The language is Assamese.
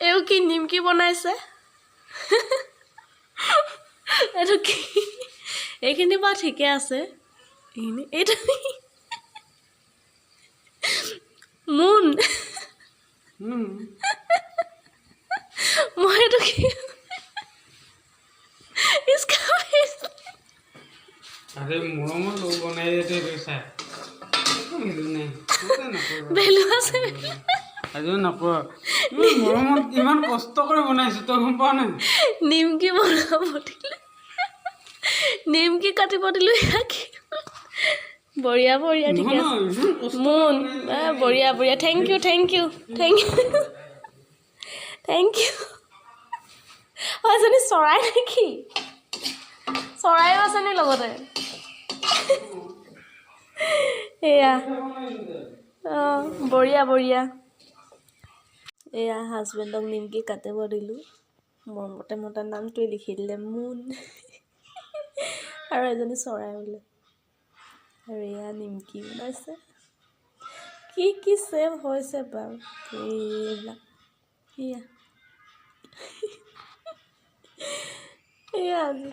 এও কি নিমকি বনাইছে এইটো কি এইখিনি বা ঠিকে আছে এইটো মুন মই এইটো কি इसका अरे मोमो लोग बनाए थे वैसा मिलू नहीं बेलू আছে আজি নকওঁ মৰমত ইমান কষ্ট কৰি বনাইছো তই গম পাৱ নাই নিমকি বনাব দিলে নিমকি কাটিব দিলো ইয়াকে বঢ়িয়া বঢ়িয়া ঠিক আছে মুন বঢ়িয়া বঢ়িয়া thank you thank you thank you thank you এজনী চৰাই নেকি চৰাইও আছে নি লগতে এয়া বঢ়িয়া বঢ়িয়া এয়া হাজবেণ্ডক নিমকি কাটিব দিলোঁ মৰমতে মোৰ তাৰ নামটোৱে লিখি দিলে মুন আৰু এজনী চৰাই বোলে আৰু এয়া নিমকি বনাইছে কি কি চেভ হৈছে বাৰু এইবিলাক এয়া এয়া আজি